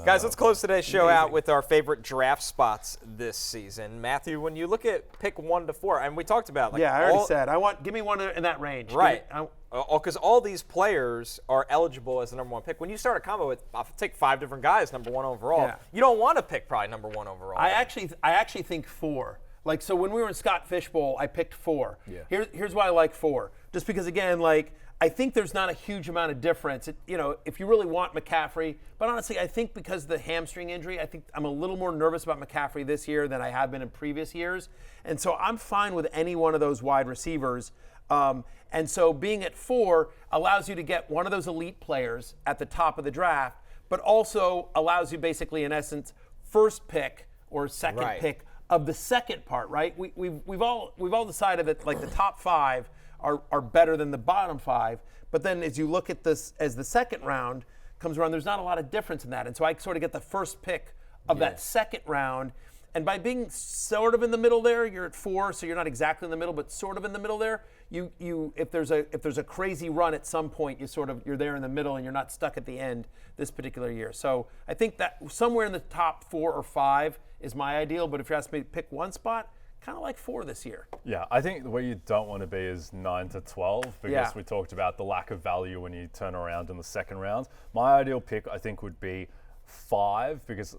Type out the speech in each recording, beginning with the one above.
Guys, let's close today's show out with our favorite draft spots this season. Matthew, when you look at pick 1 to 4, and we talked about I already said give me one in that range. Right. Because all these players are eligible as the number 1 pick. When you start a combo with, I'll take 5 different guys, number 1 overall. Yeah. You don't want to pick probably number 1 overall. I actually think 4. Like, so when we were in Scott Fishbowl, I picked 4. Yeah. Here's why I like 4. Just because, again, like, I think there's not a huge amount of difference. If you really want McCaffrey, but honestly, I think because of the hamstring injury, I think I'm a little more nervous about McCaffrey this year than I have been in previous years. And so I'm fine with any one of those wide receivers. And so being at 4 allows you to get one of those elite players at the top of the draft, but also allows you basically, in essence, first pick or second pick of the second part, right? We've all decided that like the top 5 are better than the bottom 5, but then as you look at this as the second round comes around, there's not a lot of difference in that, and so I sort of get the first pick of that second round. And by being sort of in the middle there, you're at 4, so you're not exactly in the middle, but sort of in the middle there. You if there's a crazy run at some point, you're there in the middle and you're not stuck at the end this particular year. So I think that somewhere in the top 4 or 5 is my ideal. But if you ask me to pick one spot, kind of like 4 this year. Yeah, I think where you don't want to be is 9 to 12 because we talked about the lack of value when you turn around in the second round. My ideal pick, I think, would be 5 because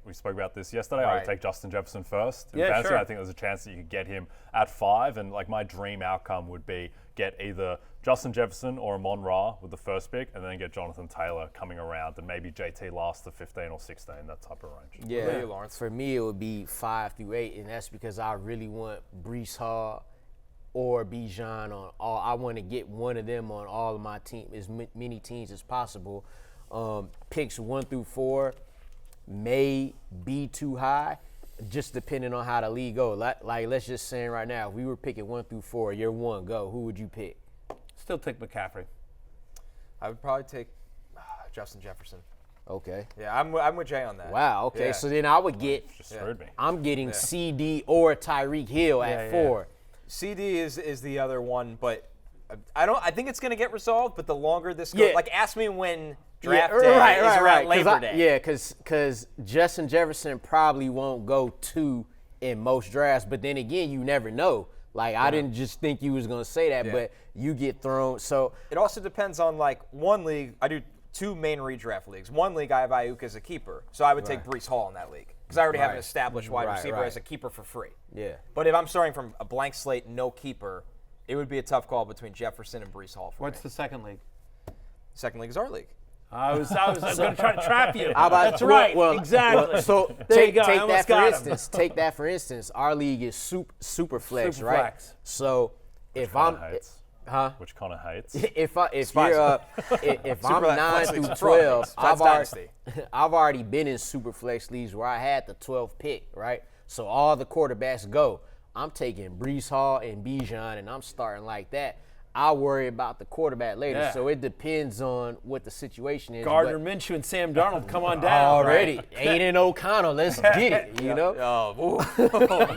we spoke about this yesterday. I would take Justin Jefferson first in fantasy. Sure. I think there's a chance that you could get him at 5, and like my dream outcome would be get either Justin Jefferson or Amon-Ra with the first pick, and then get Jonathan Taylor coming around, and maybe JT last to 15 or 16, that type of range. Yeah, Lawrence. For me, it would be 5 through 8, and that's because I really want Breece Hall or Bijan on all. I want to get one of them on all of my team, as many teams as possible. Picks 1 through 4 may be too high, just depending on how the league goes. Like let's just say right now, if we were picking 1 through 4, year 1, go. Who would you pick? Still take McCaffrey. I would probably take Justin Jefferson. Okay. Yeah, I'm with Jay on that. Wow. Okay. Yeah. So then I would get. Just screwed me. I'm getting CD or Tyreek Hill at 4. CD is the other one, but I think it's going to get resolved. But the longer this goes, like ask me when draft day is around Labor Day. Yeah, because Justin Jefferson probably won't go 2 in most drafts, but then again, you never know. Like I didn't just think you was gonna say that, but you get thrown. So it also depends on like one league. I do 2 main redraft leagues. One league I have Ayuk as a keeper, so I would take Breece Hall in that league because I already have an established wide receiver as a keeper for free. Yeah. But if I'm starting from a blank slate, no keeper, it would be a tough call between Jefferson and Breece Hall for What's me. the second league? Second league is our league. I was going to try to trap you. That's right. Well, exactly. So there you go. Take that for instance. Take that for instance. Our league is super flex, right? Flex. So if I'm, Which Connor hates. if I'm 9 through 12, I've already been in super flex leagues where I had the 12th pick, right? So all the quarterbacks go. I'm taking Breece Hall and Bijan, and I'm starting like that. I'll worry about the quarterback later. Yeah. So it depends on what the situation is. Gardner Minshew and Sam Darnold, come on down. Already. Aiden O'Connell, let's get it, you know? Oh,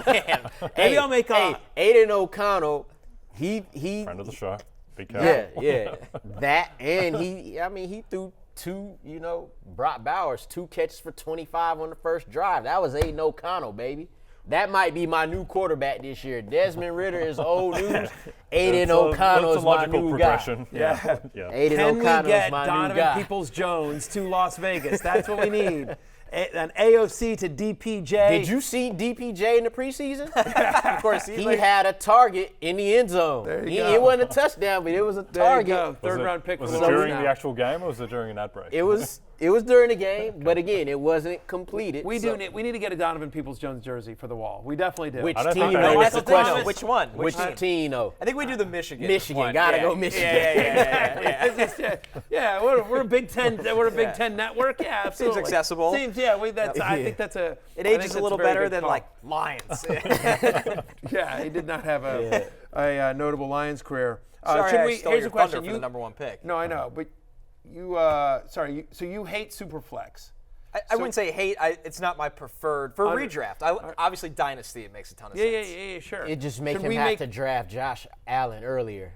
man. Maybe I'll make Aiden O'Connell, he Friend of the show. Be careful. Yeah. That, and he threw 2, Brock Bowers, 2 catches for 25 on the first drive. That was Aiden O'Connell, baby. That might be my new quarterback this year. Desmond Ritter is old news. Aiden O'Connell is my new guy. Yeah. Aiden O'Connell is my new guy. Donovan Peoples-Jones to Las Vegas? That's what we need. An AOC to DPJ. Did you see DPJ in the preseason? Of course, he had a target in the end zone. There you go. It wasn't a touchdown, but it was a target. There you go. Third round pick. Was it during the actual game or was it during an ad break? It was during the game, but again, it wasn't completed. We need to get a Donovan Peoples-Jones jersey for the wall. We definitely do. Which I don't team? think Though? that's That's the the No, question. which one? Which team? Though? I think we do the Michigan. Michigan, one. gotta go Michigan. Yeah, we're a Big Ten. We're a Big Ten network. Yeah, absolutely. Seems accessible. I think that's a. It ages a little better than like Lions. Yeah, he did not have a notable Lions career. Sorry, I stole here's your a question. thunder for the number 1 pick. No, I know, but you. So you hate Superflex. I wouldn't say hate. It's not my preferred for redraft. Obviously, Dynasty, it makes a ton of sense. Yeah, sure. It just makes him have to draft Josh Allen earlier.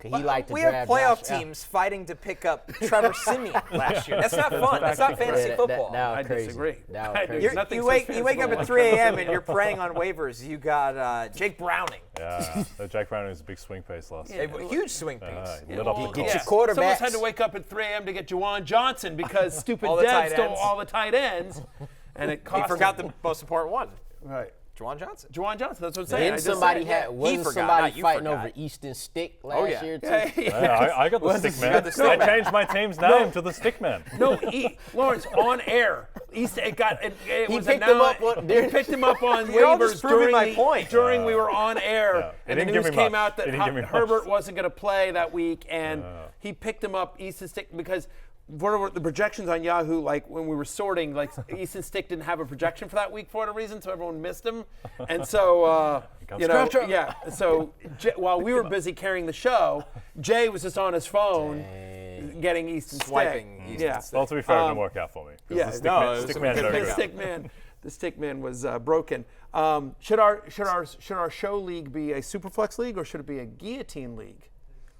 He liked to we grab have playoff Josh Allen. teams fighting to pick up Trevor Siemian last year. That's not fun. That's not fantasy football. That I was crazy. disagree. That was I crazy. do. Nothing You says wake up fantasy at 3 a.m. and you're praying on waivers. You got Jake Browning. Yeah, Jake Browning was a big swing pace last year. A huge swing pace. He lit up the Get your court. quarterbacks. Someone's had to wake up at 3 a.m. to get Juwan Johnson because stupid All the Dev tight stole ends. all the tight ends, and it cost He forgot him. the most important one. Right. Juwan Johnson. Juwan Johnson, that's what I'm saying. Didn't I just somebody said, had He wasn't forgot, somebody not you fighting forgot. over Easton Stick last year too? I got the stick man. got the stick I man. changed my team's name to the stick man. No, Lawrence, on air. It was picked him up announced- on- He picked him up on You're all waivers just proving my point. during we were on air, Yeah. and the He didn't news give me came much. out that He didn't give me much. Herbert wasn't going to play that week, and he picked him up Easton Stick because the projections on Yahoo, like when we were sorting, like Easton Stick didn't have a projection for that week for whatever reason, so everyone missed him, and so So while we were busy carrying the show, Jay was just on his phone getting Easton Swiping Stick. Easton Yeah. Stick. Well, to be fair, it didn't work out for me. 'Cause Yeah, the stick no, man, it was stick some man's good no pickup. good. the stick man was broken. Should our show league be a Superflex league or should it be a guillotine league?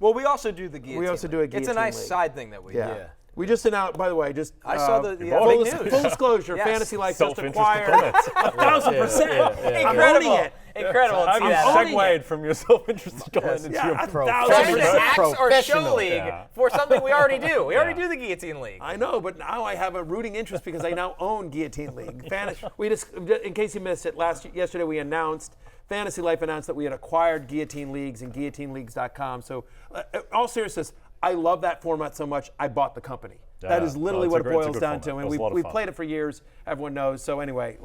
Well, we also do the guillotine. We also do a It's a guillotine nice league. side thing that we do. Yeah. We just announced, by the way, I saw the full big news. full disclosure, Yes. Fantasy Life just Self-interested acquired comments. 1,000%. I'm owning it. Incredible to see I'm that. owning Segued it. from your self-interested comment into Yeah, your 1,000%. Trying to axe our show Professional. league Yeah. for something we already do. We already do the guillotine league. I know, but now I have a rooting interest because I now own Guillotine League. We just, in case you missed it, yesterday we announced, Fantasy Life announced that we had acquired Guillotine Leagues and guillotineleagues.com. So, in all seriousness, I love that format so much, I bought the company. That Yeah. is literally No, what it's it a good boils down to. format. And It was a lot of we've fun. played it for years. Everyone knows. So anyway,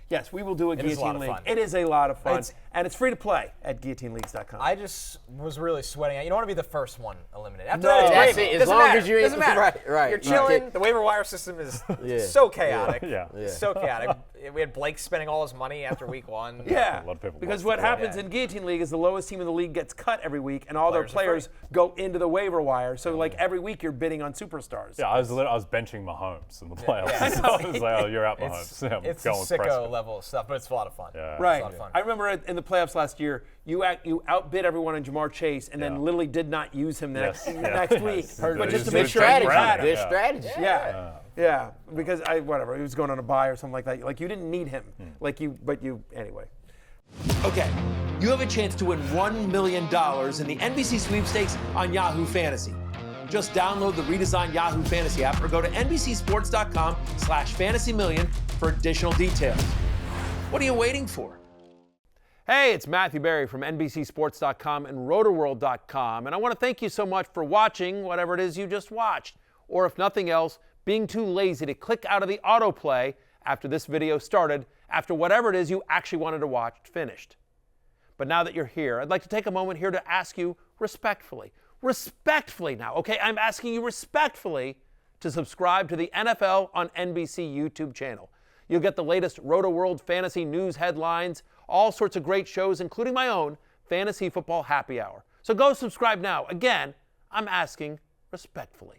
yes, we will do a is a lot Guillotine of League. fun. It is a lot of fun. It's- And it's free to play at guillotineleagues.com. I just was really sweating. You don't want to be the first one eliminated. After No, that, it's that's gravy. it. As Doesn't long matter. as you're- Doesn't matter. right. You're You chilling. get- The waiver wire system is Yeah. so chaotic. Yeah. So chaotic. We had Blake spending all his money after week one. Yeah, A lot of people because watch what the happens yeah. in Guillotine League is the lowest team in the league gets cut every week, and all their Players are players go into the waiver wire. So like every week you're bidding on superstars. Yeah, I was benching Mahomes in the playoffs. So I was like, oh, you're out Mahomes. Yeah, I'm It's going a with sicko Prescott. level of stuff, but it's a lot of fun. Yeah. Right. It's a lot of fun. I remember in the playoffs last year, you outbid everyone on Jamar Chase, and then Yeah. literally did not use him Yes. next Yeah. week, Yes. but Yeah. just to Good make sure I strategy. had him. Good Yeah. strategy. Yeah, because he was going on a bye or something like that. Like you didn't need him, anyway. Okay, you have a chance to win $1 million in the NBC sweepstakes on Yahoo Fantasy. Just download the redesigned Yahoo Fantasy app or go to NBCSports.com/fantasymillion for additional details. What are you waiting for? Hey, it's Matthew Berry from NBCSports.com and Rotoworld.com, and I want to thank you so much for watching whatever it is you just watched, or if nothing else, being too lazy to click out of the autoplay after this video started, after whatever it is you actually wanted to watch finished. But now that you're here, I'd like to take a moment here to ask you respectfully now, okay? I'm asking you respectfully to subscribe to the NFL on NBC YouTube channel. You'll get the latest Roto-World fantasy news headlines, all sorts of great shows, including my own Fantasy Football Happy Hour. So go subscribe now. Again, I'm asking respectfully.